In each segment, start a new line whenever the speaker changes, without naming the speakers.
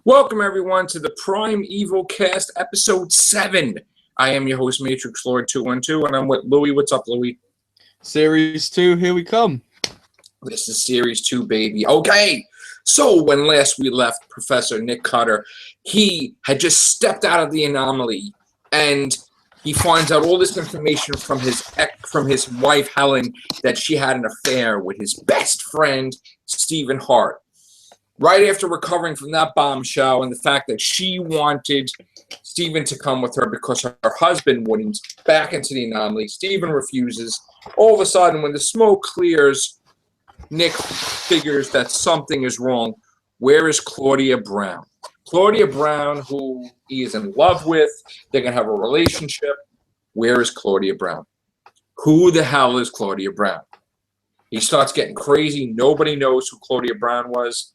Welcome, everyone, to the Primeval Cast, Episode 7. I am your host, Matrixlord212, and I'm with Louie. What's up, Louie?
Series 2, here we come.
This is Series 2, baby. Okay, so when last we left Professor Nick Cutter, he had just stepped out of the anomaly, and he finds out all this information from his wife, Helen, that she had an affair with his best friend, Stephen Hart. Right after recovering from that bombshell and the fact that she wanted Stephen to come with her because her husband wouldn't back into the anomaly, Stephen refuses. All of a sudden, when the smoke clears, Nick figures that something is wrong. Where is Claudia Brown? Claudia Brown, who he is in love with, they're going to have a relationship. Where is Claudia Brown? Who the hell is Claudia Brown? He starts getting crazy. Nobody knows who Claudia Brown was.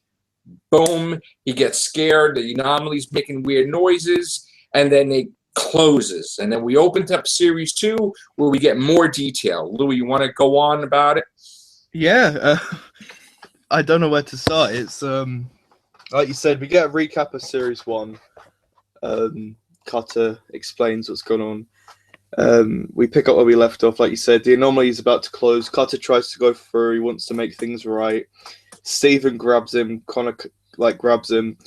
Boom, he gets scared. The anomaly's making weird noises, and then it closes. And then we opened up Series 2, where we get more detail. Louis, you want to go on about it?
Yeah, I don't know where to start. It's like you said, we get a recap of Series 1. Cutter explains what's going on. We pick up where we left off. Like you said, the anomaly is about to close. Cutter tries to go through. He wants to make things right. Stephen grabs him. Connor grabs him.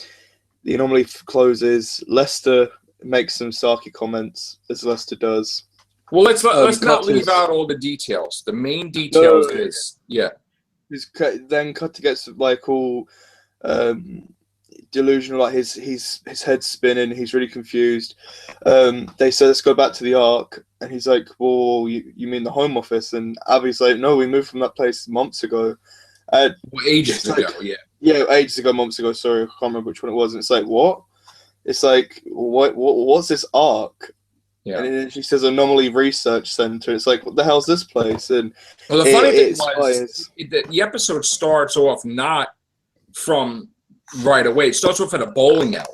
The anomaly closes. Lester makes some sarky comments, as Lester does.
Well, let's not leave out all the details. The main details is
Then Cutter gets all delusional, like his head's spinning. He's really confused. They say, let's go back to the Ark, and he's like, well, you mean the Home Office? And Abby's like, no, we moved from that place months ago.
Ages ago, yeah.
Yeah, ages ago, months ago. Sorry, I can't remember which one it was. And it's like, what? It's like, what's this Ark?
Yeah.
And then she says Anomaly Research Center. It's like, what the hell's this place? And
well, the funny thing was that the episode starts off not from right away. It starts off at a bowling alley.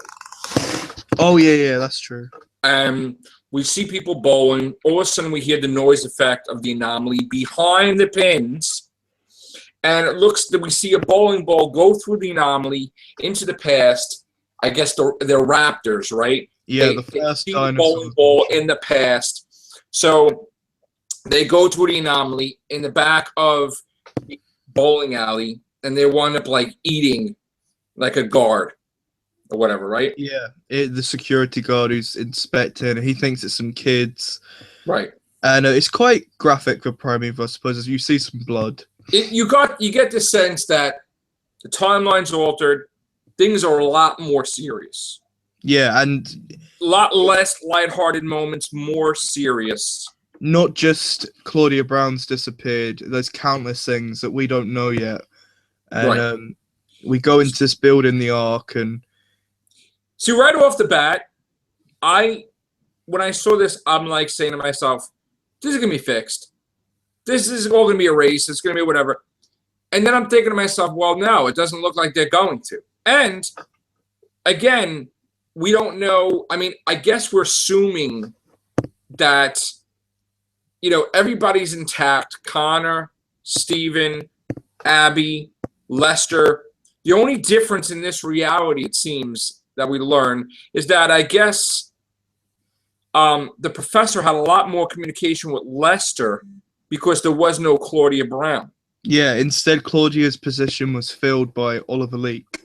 Oh yeah, that's true.
We see people bowling. All of a sudden, we hear the noise effect of the anomaly behind the pins. And it looks that we see a bowling ball go through the anomaly into the past. I guess they're raptors, right?
Yeah, the first
dinosaurs. Bowling ball in the past. So they go to the anomaly in the back of the bowling alley, and they wind up eating like a guard or whatever, right?
Yeah, the security guard who's inspecting. He thinks it's some kids,
right?
And it's quite graphic for Primeval, I suppose. As you see some blood.
You get the sense that the timeline's altered. Things are a lot more serious.
Yeah, and
a lot less lighthearted moments, more serious.
Not just Claudia Brown's disappeared. There's countless things that we don't know yet. And we go into this building, the Ark, and
see, right off the bat, when I saw this, I'm saying to myself, this is gonna be fixed. This is all going to be erased. It's going to be whatever. And then I'm thinking to myself, well, no, it doesn't look like they're going to. And, again, we don't know. I mean, I guess we're assuming that, everybody's intact. Connor, Stephen, Abby, Lester. The only difference in this reality, it seems, that we learn is that I guess the professor had a lot more communication with Lester because there was no Claudia Brown.
Yeah, instead Claudia's position was filled by Oliver Leake.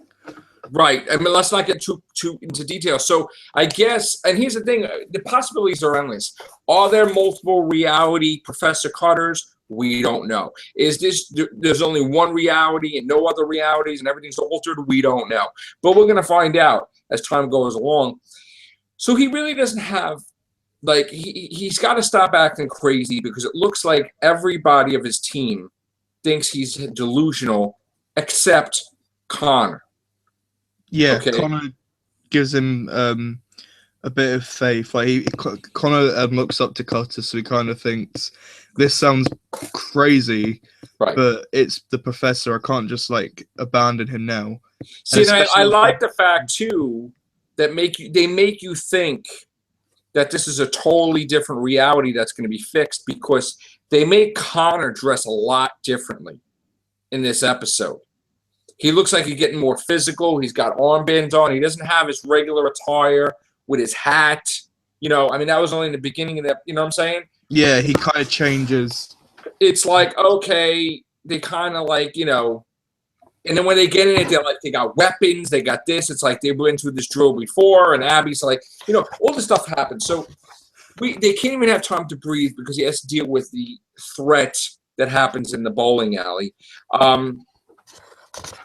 Right. I mean, let's not get too into detail. So I guess, and here's the thing, the possibilities are endless. Are there multiple reality Professor Cutters? We don't know. There's only one reality and no other realities and everything's altered? We don't know. But we're going to find out as time goes along. So he really doesn't have, he's got to stop acting crazy because it looks like everybody of his team thinks he's delusional except Connor.
Yeah, okay. Connor gives him a bit of faith. Connor looks up to Cutter, so he kind of thinks, this sounds crazy,
right?
But it's the professor. I can't just abandon him now.
See, and I like the fact too that they make you think that this is a totally different reality that's going to be fixed because they make Connor dress a lot differently in this episode. He looks like he's getting more physical. He's got armbands on. He doesn't have his regular attire with his hat. I mean, that was only in the beginning of that. You know what I'm saying?
Yeah, he kind of changes.
It's like, okay, they kind of like, and then when they get in it, they're like, they got weapons, they got this. It's like they went through this drill before, and Abby's like, all this stuff happens. So they can't even have time to breathe because he has to deal with the threat that happens in the bowling alley.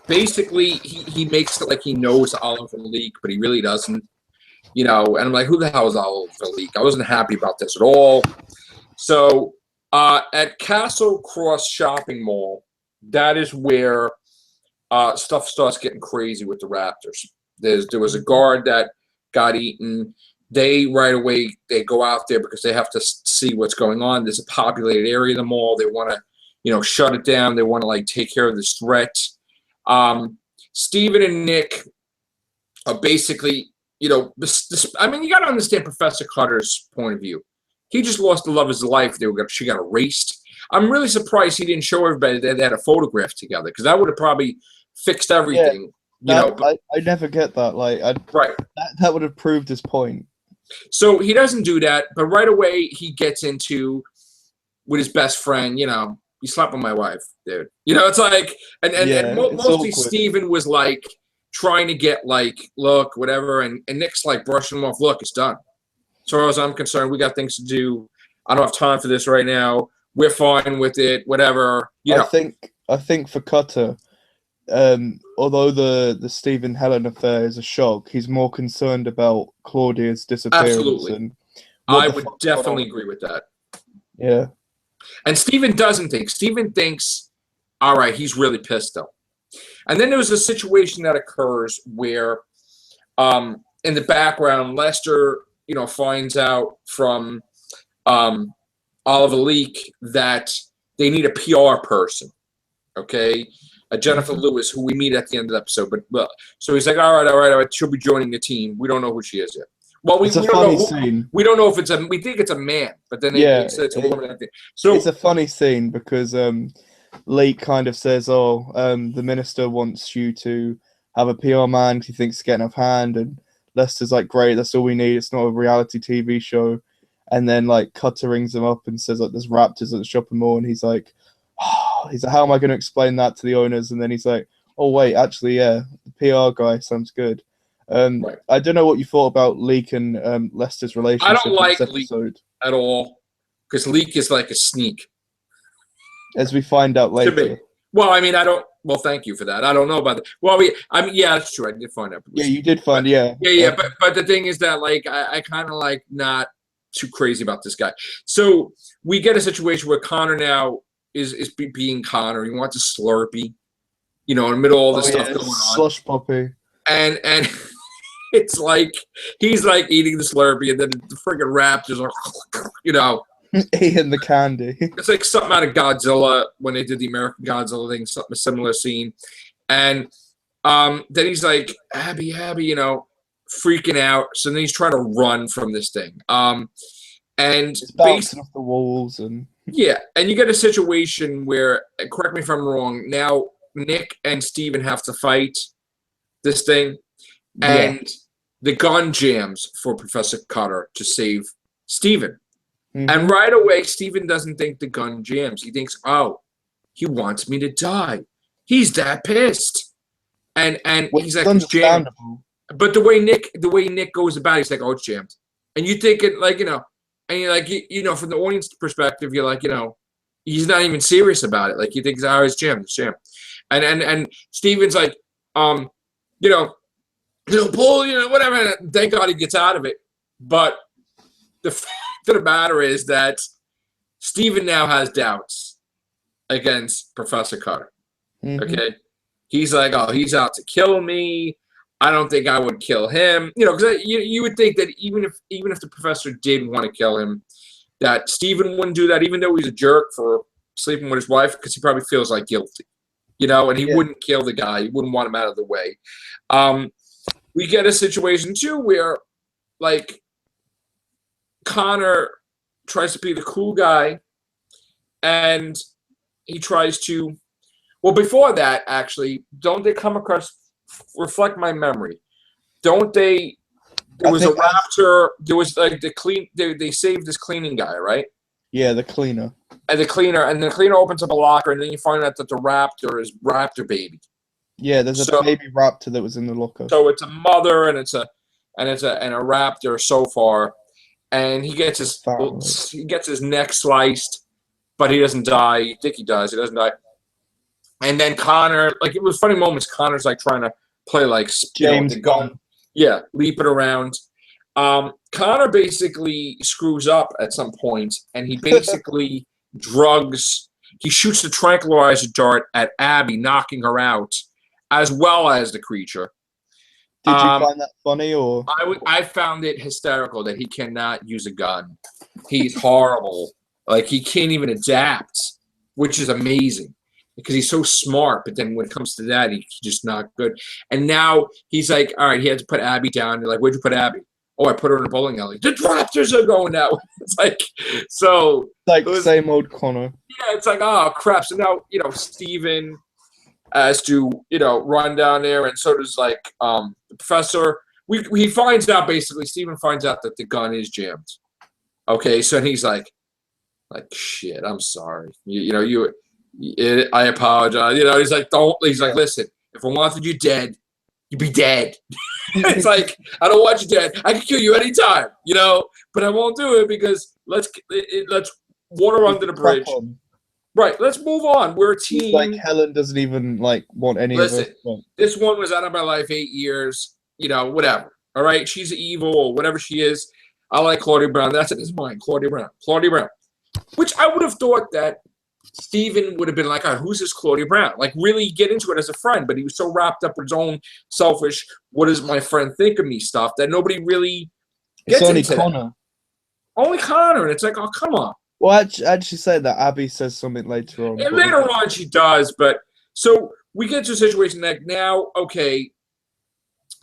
Basically, he makes it like he knows Oliver Leak, but he really doesn't. And I'm like, who the hell is Oliver Leak? I wasn't happy about this at all. So at Castle Cross Shopping Mall, that is where stuff starts getting crazy with the Raptors. There was a guard that got eaten. They right away, they go out there because they have to see what's going on. There's a populated area of the mall. They want to, shut it down. They want to take care of this threat. Steven and Nick are basically, I mean, you got to understand Professor Cutter's point of view. He just lost the love of his life. She got erased. I'm really surprised he didn't show everybody that they had a photograph together because that would have probably fixed everything.
I never get that.
Right.
That would have proved his point.
So he doesn't do that, but right away he gets into with his best friend. You slept with my wife, dude. It's like, and mostly Steven was like trying to get look, whatever, and Nick's brushing him off. Look, it's done. As far as I'm concerned, we got things to do. I don't have time for this right now. We're fine with it, whatever. I
think for Cutter, although the Stephen Helen affair is a shock, he's more concerned about Claudia's disappearance.
Absolutely.
And
I would definitely agree with that.
Yeah.
And Stephen doesn't think. Stephen thinks, all right, he's really pissed though. And then there was a situation that occurs where in the background, Lester, finds out from Oliver Leak that they need a PR person, okay? Jennifer Lewis, who we meet at the end of the episode. But so he's like, all right, she'll be joining the team. We don't know who she is yet. Well, we don't know. Scene. We don't know if we think it's a man, but then they said it's a woman. So
it's a funny scene because Leak kind of says, the minister wants you to have a PR man because he thinks it's getting off hand, and Lester's like, great, that's all we need. It's not a reality TV show. And then Cutter rings him up and says there's Raptors at the shopping mall, and he's like, how am I going to explain that to the owners? And then he's like, oh wait, actually, yeah, the PR guy sounds good.
Right.
I don't know what you thought about Leak and Lester's relationship.
I don't like
Leak
at all because Leak is like a sneak,
as we find out later.
Well, I mean, I don't. Well, thank you for that. I don't know about that. Well, yeah, that's true. I did find out.
Yeah, you did find, yeah.
Yeah. But the thing is that I kind of not too crazy about this guy. So we get a situation where Connor now is being Connor. He wants a Slurpee, in the middle of all this stuff going on.
Slush puppy.
And it's like he's eating the Slurpee, and then the friggin' Raptors are,
eating the candy.
It's like something out of Godzilla when they did the American Godzilla thing, something a similar scene. And then he's like, Abby, freaking out. So then he's trying to run from this thing. And
it's bouncing off the walls and
and you get a situation where, correct me if I'm wrong, now Nick and Steven have to fight this thing, and the gun jams for Professor Cutter to save Steven. Mm-hmm. And right away, Steven doesn't think the gun jams. He thinks, he wants me to die. He's that pissed. And he's like, it's jammed. But the way Nick goes about it, he's like, it's jammed. And you think it and you're like, from the audience perspective, you're like, he's not even serious about it. Like, he thinks, it's jammed, it's jammed. And Steven's like, pull, whatever. Thank God he gets out of it. But the fact of the matter is that Steven now has doubts against Professor Cutter. Mm-hmm. Okay? He's like, he's out to kill me. I don't think I would kill him. Because you would think that even if the professor did want to kill him, that Steven wouldn't do that, even though he's a jerk for sleeping with his wife, because he probably feels guilty. And he wouldn't kill the guy. He wouldn't want him out of the way. We get a situation, too, where, Connor tries to be the cool guy, and he tries to... Well, before that, actually, don't they come across? Reflect my memory. Don't they? There was a raptor. There was like the clean. They saved this cleaning guy, right?
Yeah, the cleaner.
And the cleaner opens up a locker, and then you find out that the raptor is raptor baby.
Yeah, there's a baby raptor that was in the locker.
So it's a mother, and a raptor so far, and he gets his neck sliced, but he doesn't die. You think he does? He doesn't die. And then Connor, like, it was funny moments. Connor's like trying to play like
James Gunn.
Yeah, leaping around. Connor basically screws up at some point, and he basically he shoots the tranquilizer dart at Abby, knocking her out, as well as the creature.
Did you find that funny, or?
I found it hysterical that he cannot use a gun. He's horrible. Like, he can't even adapt, which is amazing because he's so smart. But then when it comes to that, he's just not good. And now he's like, all right, he had to put Abby down. You're like, where'd you put Abby? Oh, I put her in a bowling alley. The Raptors are going that way. It's like, so.
Like, same old Connor.
Yeah, it's like, oh, crap. So now, Steven has to, run down there, and so does, like, the professor. He finds out, basically, Steven finds out that the gun is jammed. Okay, so he's like, shit, I'm sorry. I apologize. He's like, listen, if I wanted you dead, you'd be dead. It's like, I don't want you dead. I can kill you anytime, but I won't do it because let's water under the bridge. Right, let's move on. We're a team.
Like, Helen doesn't even, like, want any of it.
This one was out of my life 8 years, whatever. All right, she's evil or whatever she is. I like Claudia Brown. That's it. It's mine, Claudia Brown. Which I would have thought that Steven would have been like, oh, who's this Claudia Brown? Like, really get into it as a friend. But he was so wrapped up in his own selfish, what does my friend think of me stuff, that nobody really gets into
It's only Connor.
That. Only Connor. And it's like, oh, come on.
Well, actually say that Abby says something later on.
And later on she does. But so we get to a situation that now, okay,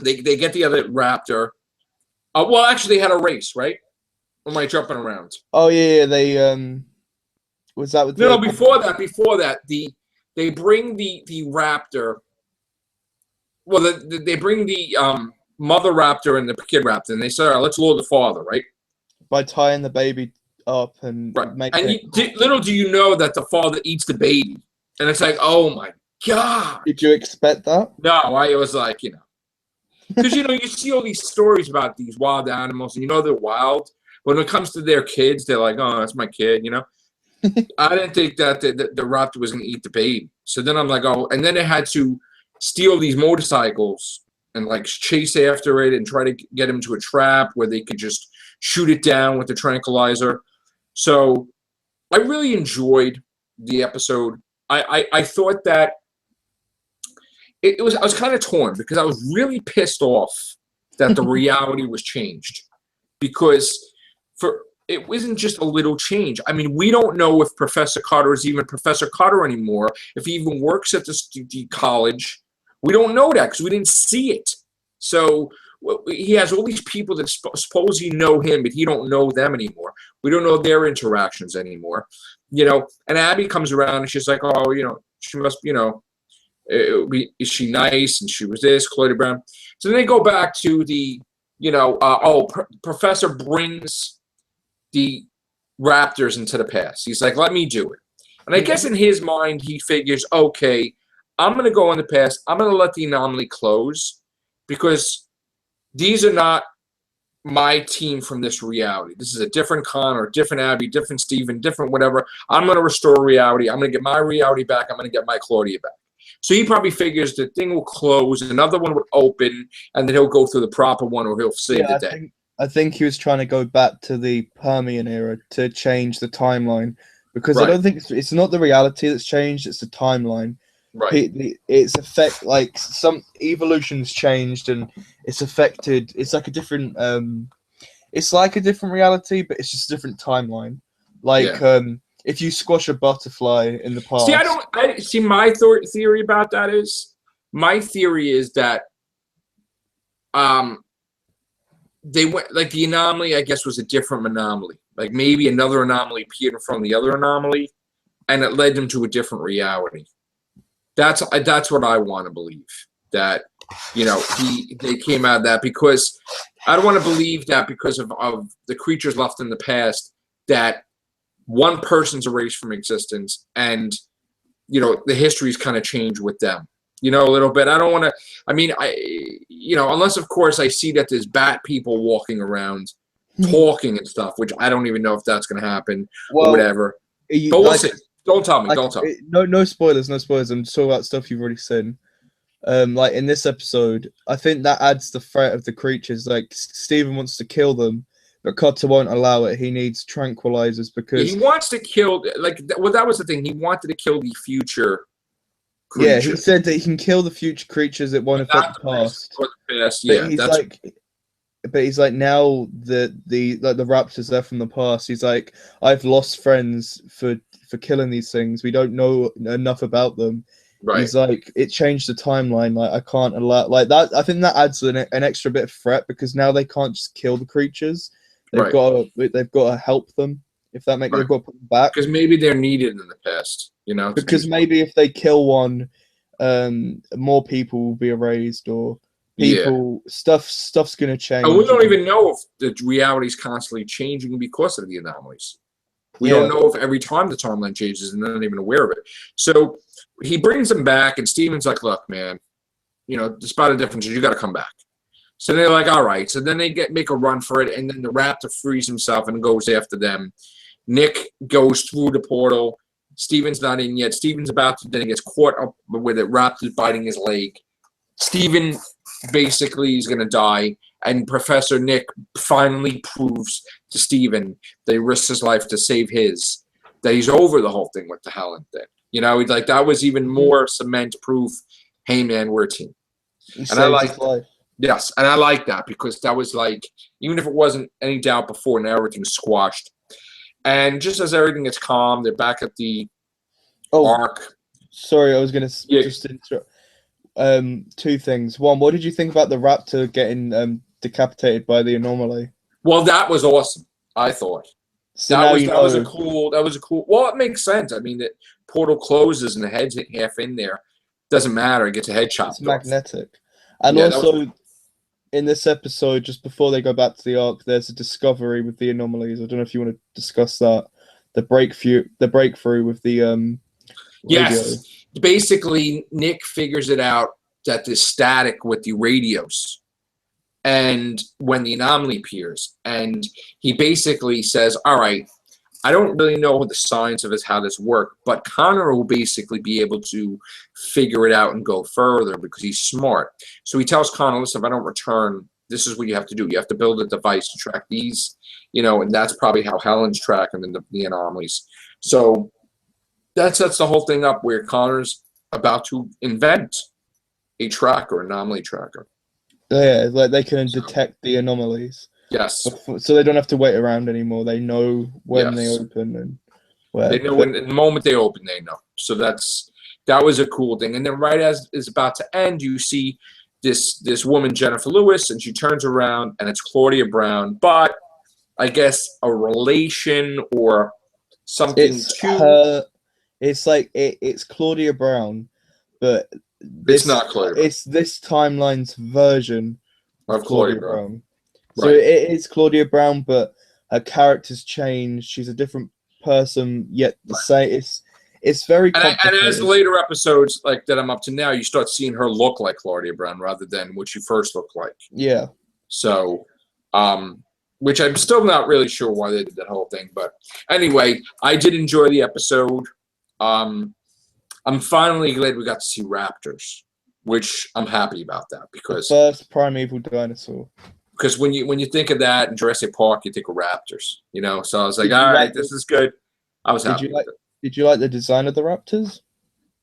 they get the other raptor. Well, actually, they had a race, right? Or am I jumping around?
Oh, yeah, they was that with
no, before that, they bring the raptor. Well, they bring the mother raptor and the kid raptor, and they say, all right, let's lure the father, right?
By tying the baby up and
little do you know that the father eats the baby, and it's like, oh my god!
Did you expect that?
No, I was like, because you see all these stories about these wild animals, and they're wild. When it comes to their kids, they're like, oh, that's my kid, I didn't think that the raptor was going to eat the baby. So then I'm like, oh, and then they had to steal these motorcycles and like chase after it and try to get him to a trap where they could just shoot it down with the tranquilizer. So I really enjoyed the episode. I thought that I was kind of torn because I was really pissed off that the reality was changed, because it wasn't just a little change. I mean, we don't know if Professor Carter is even Professor Carter anymore, if he even works at the college. We don't know that because we didn't see it. So he has all these people that supposedly know him, but he don't know them anymore. We don't know their interactions anymore. And Abby comes around and she's like, oh, she must, is she nice? And she was this, Claudia Brown. So then they go back to the, Professor brings the raptors into the past. He's like, let me do it. And I guess in his mind, he figures, okay, I'm going to go in the past. I'm going to let the anomaly close because these are not my team from this reality. This is a different Connor, different Abby, different Steven, different whatever. I'm going to restore reality. I'm going to get my reality back. I'm going to get my Claudia back. So he probably figures the thing will close, another one will open, and then he'll go through the proper one, or he'll save the day.
I think he was trying to go back to the Permian era to change the timeline, because I don't think it's not the reality that's changed; it's the timeline.
Right.
It's some evolution's changed, and it's affected. It's like a different. It's like a different reality, but it's just a different timeline. If you squash a butterfly in the past.
See, my theory about that is, that they went, like, the anomaly, I guess, was a different anomaly. Like, maybe another anomaly appeared from the other anomaly, and it led them to a different reality. That's what I want to believe, that, you know, they came out of that, because I don't want to believe that because of the creatures left in the past, that one person's erased from existence and, you know, the history's kind of changed with them, you know, a little bit. I don't want to, I mean, you know, unless of course I see that there's bat people walking around talking and stuff, which I don't even know if that's going to happen or whatever. But we'll see. Don't tell me. Don't tell me.
No spoilers. No spoilers. I'm just talking about stuff you've already seen. Like in this episode, I think that adds the threat of the creatures. Like Steven wants to kill them, but Cotter won't allow it. He needs tranquilizers because
he wants to kill. Like, well, that was the thing. He wanted to kill the future creatures.
Yeah, he said that he can kill the future creatures that won't affect the past. But he's like now the raptors, they're from the past. He's like, I've lost friends for killing these things. We don't know enough about them. Right. He's like, it changed the timeline. Like, I can't allow like that. I think that adds an extra bit of threat because now they can't just kill the creatures. They've got to help them. If that makes they've got to put them back, because
maybe they're needed in the past. You know,
because maybe if they kill one, more people will be erased or. Stuff's gonna change.
And we don't even know if the reality's constantly changing because of the anomalies. We don't know if every time the timeline changes and they're not even aware of it. So he brings them back, and Steven's like, "Look, man, you know, despite the differences, you got to come back." So they're like, "All right." So then they make a run for it, and then the raptor frees himself and goes after them. Nick goes through the portal. Steven's not in yet. Steven's about to, then he gets caught up with it. Raptor's biting his leg. Steven basically is going to die, and Professor Nick finally proves to Steven that he risks his life to save his, that he's over the whole thing with the Helen thing. You know, like that was even more cement proof. Hey man, we're a team. And I like that. Yes, and I like that because that was like, even if it wasn't any doubt before, now everything's squashed. And just as everything gets calm, they're back at the arc.
Sorry, I was going to just interrupt. Two things. One, what did you think about the raptor getting decapitated by the anomaly?
Well, that was awesome. I thought that was a cool. Well, it makes sense. I mean, the portal closes and the head's half in there. Doesn't matter. It gets a head chopped.
It's magnetic. And also, in this episode, just before they go back to the arc, there's a discovery with the anomalies. I don't know if you want to discuss that. The breakthrough with the radio.
Yes. Basically, Nick figures it out that there's static with the radios, and when the anomaly appears, and he basically says, "All right, I don't really know the science of how this works, but Connor will basically be able to figure it out and go further because he's smart." So he tells Connor, "Listen, if I don't return, this is what you have to do. You have to build a device to track these, you know," and that's probably how Helen's tracking the anomalies. So that sets the whole thing up where Connor's about to invent a tracker, anomaly tracker.
Yeah, like they can detect the anomalies.
Yes.
So they don't have to wait around anymore. They know when they open and where.
They know when the moment they open, they know. So that was a cool thing. And then right as it's about to end, you see this woman, Jennifer Lewis, and she turns around and it's Claudia Brown, but I guess a relation or something
It's like it's Claudia Brown, but
it's not Claudia Brown.
It's this timeline's version of Claudia Brown. So
right.
It is Claudia Brown, but her character's changed. She's a different person, yet the same. It's very complicated.
And as the later episodes like that I'm up to now, you start seeing her look like Claudia Brown rather than what she first looked like.
Yeah.
So, which I'm still not really sure why they did that whole thing, but anyway, I did enjoy the episode. I'm finally glad we got to see raptors, which I'm happy about that because
the first primeval dinosaur.
Because when you think of that in Jurassic Park, you think of raptors, you know. So I was like, all right, this is good. I was happy.
Did you like the design of the raptors?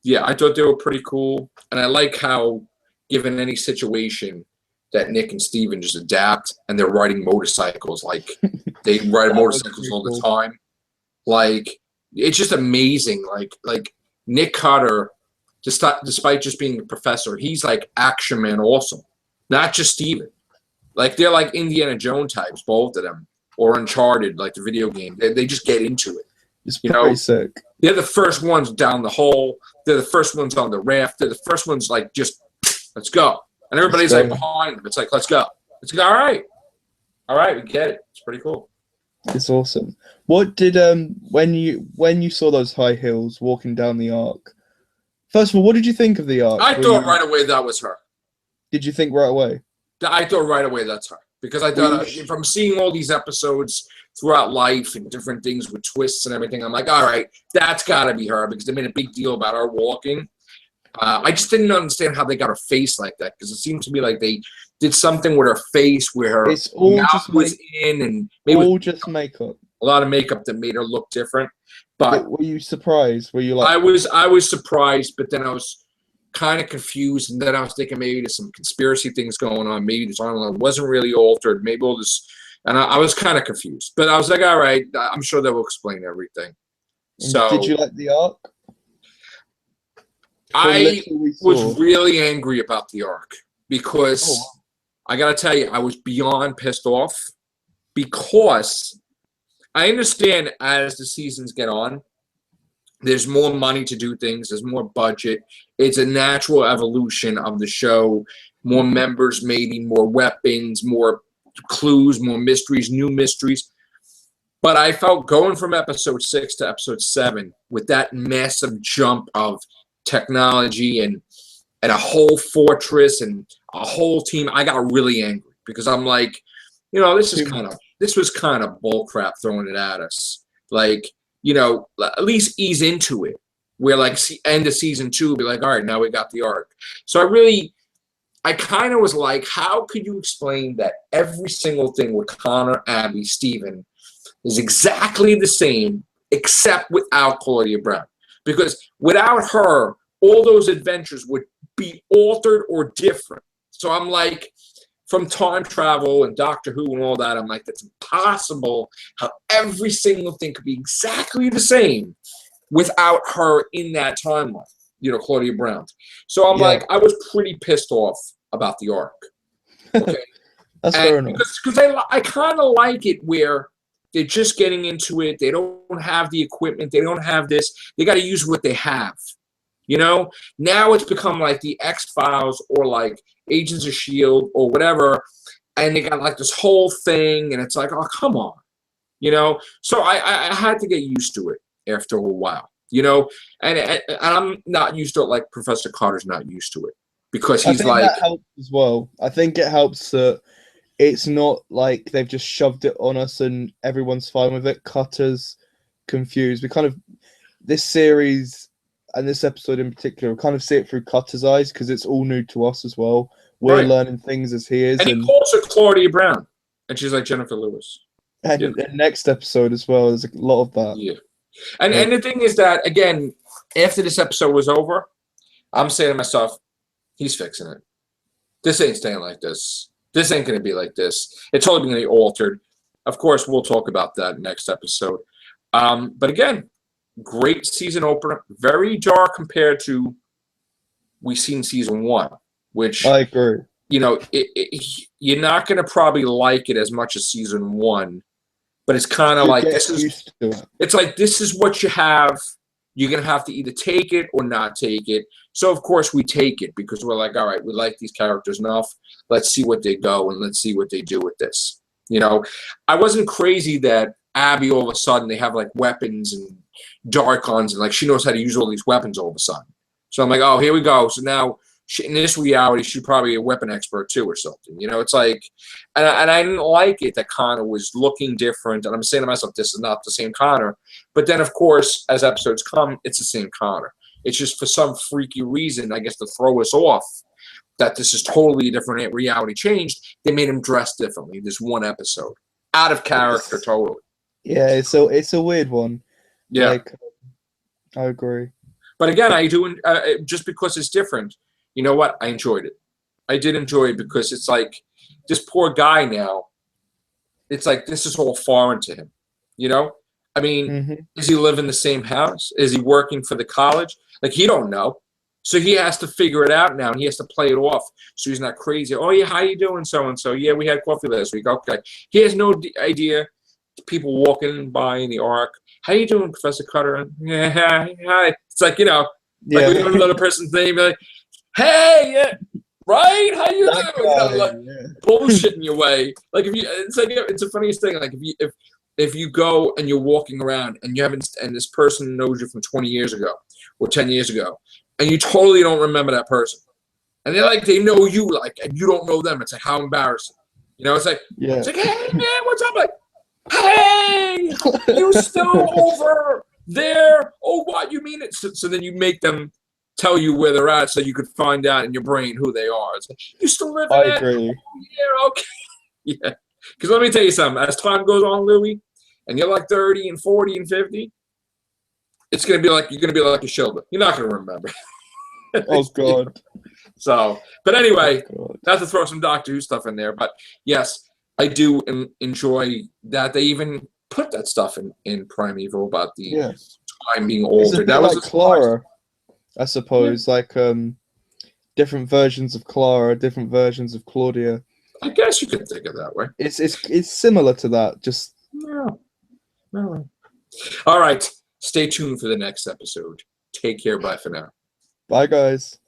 Yeah, I thought they were pretty cool, and I like how, given any situation, that Nick and Steven just adapt, and they're riding motorcycles like they ride motorcycles all the time. Like, it's just amazing. Like Nick Cutter, despite just being a professor, he's like action man also, not just Steven. Like, they're like Indiana Jones types, both of them, or Uncharted, like the video game. They just get into it.
It's
You
pretty
know,
sick.
they're the first ones down the hole. They're the first ones on the raft. They're the first ones like just let's go, and everybody's like behind them. It's like let's go. It's like all right, we get it. It's pretty cool.
It's awesome. What did when you saw those high heels walking down the arc? First of all, what did you think of the arc?
I thought right away that was her.
Did you think right away?
I thought right away that's her because I thought if I'm seeing all these episodes throughout life and different things with twists and everything, I'm like, all right, that's got to be her because they made a big deal about her walking. I just didn't understand how they got her face like that because it seemed to me like they did something with her face where her mouth was in and maybe
all just makeup.
A lot of makeup that made her look different. But
were you surprised? Were you like?
I was surprised, but then I was kind of confused, and then I was thinking maybe there's some conspiracy things going on. Maybe this armor wasn't really altered. Maybe all this, and I was kind of confused. But I was like, all right, I'm sure that will explain everything. So
did you like the arc?
I was really angry about the arc because I got to tell you, I was beyond pissed off because I understand as the seasons get on, there's more money to do things. There's more budget. It's a natural evolution of the show. More members, maybe more weapons, more clues, more mysteries, new mysteries. But I felt going from episode 6 to episode 7 with that massive jump of technology and a whole fortress and a whole team, I got really angry because I'm like, you know, this was kind of bullcrap throwing it at us. Like, you know, at least ease into it. Where like end of season 2, be like, all right, now we got the arc. So I kind of was like, how could you explain that every single thing with Connor, Abby, Steven is exactly the same except without Claudia Brown? Because without her, all those adventures would be altered or different. So I'm like, from time travel and Doctor Who and all that, I'm like, that's impossible how every single thing could be exactly the same without her in that timeline, you know, Claudia Brown. So I'm like, I was pretty pissed off about the arc. Okay.
That's fair enough.
Because I kind of like it where they're just getting into it. They don't have the equipment. They don't have this. They got to use what they have. You know, now it's become like the X-Files or like Agents of S.H.I.E.L.D. or whatever, and they got like this whole thing, and it's like, oh, come on. You know, so I had to get used to it after a while, you know, and I'm not used to it like Professor Carter's not used to it because he's like.
That helps as well. I think it helps that it's not like they've just shoved it on us and everyone's fine with it. Cutter's confused. We kind of, this series and this episode in particular, we kind of see it through Cutter's eyes because it's all new to us as well. We're learning things as he is.
And he calls her Claudia Brown, and she's like Jennifer Lewis.
And the next episode as well, there's a lot of that.
Yeah. And the thing is that, again, after this episode was over, I'm saying to myself, he's fixing it. This ain't staying like this. This ain't going to be like this. It's totally going to be altered. Of course, we'll talk about that next episode. But again, great season opener. Very dark compared to we've seen season 1, which
I agree.
You know, you're not going to probably like it as much as season 1. But it's kind of like it's like this is what you have. You're gonna have to either take it or not take it. So of course we take it because we're like, all right, we like these characters enough. Let's see what they go and let's see what they do with this. You know, I wasn't crazy that Abby all of a sudden they have like weapons and Darkons and like she knows how to use all these weapons all of a sudden. So I'm like, oh, here we go. So now in this reality, she's probably a weapon expert too or something. You know, it's like, and I didn't like it that Connor was looking different. And I'm saying to myself, this is not the same Connor. But then, of course, as episodes come, it's the same Connor. It's just for some freaky reason, I guess, to throw us off that this is totally a different reality changed. They made him dress differently. This one episode, out of character, totally.
Yeah, so it's a weird one.
Yeah,
like, I agree.
But again, I do just because it's different. You know what? I enjoyed it. I did enjoy it because it's like this poor guy now. It's like this is all foreign to him. You know? I mean, does he live in the same house? Is he working for the college? Like, he don't know. So he has to figure it out now, and he has to play it off so he's not crazy. Oh, yeah, how you doing, so-and-so? Yeah, we had coffee last week. Okay. He has no idea. People walking by in the arc. how you doing, Professor Cutter? And, yeah, hi. It's like, like
Yeah.
we don't know the person's name. Like, hey, yeah, right? How you
That
doing?
guy,
Like bullshit in your way. Like it's like it's the funniest thing. Like if you go and you're walking around and you haven't, and this person knows you from 20 years ago or 10 years ago, and you totally don't remember that person, and they know you, like, and you don't know them. It's like, how embarrassing. It's like,
yeah.
it's like, hey man, what's up? Like, hey, you still over there? Oh, what, you mean it? So then you make them tell you where they're at, so you could find out in your brain who they are. It's like, you still live in
I
that?
agree.
Yeah, okay. Yeah. Because let me tell you something. As time goes on, Louie, and you're like 30 and 40 and 50, it's gonna be like you're gonna be like a shoulder. You're not gonna remember.
Oh God.
So, but anyway,
Oh,
not to throw some Doctor Who stuff in there, but yes, I do enjoy that they even put that stuff in Primeval about the time being
It's a
altered.
bit
That was
like Clara, I suppose. Like different versions of Clara, different versions of Claudia.
I guess you could think of it that way.
It's similar to that. Just
No. All right. Stay tuned for the next episode. Take care. Bye for now.
bye, guys.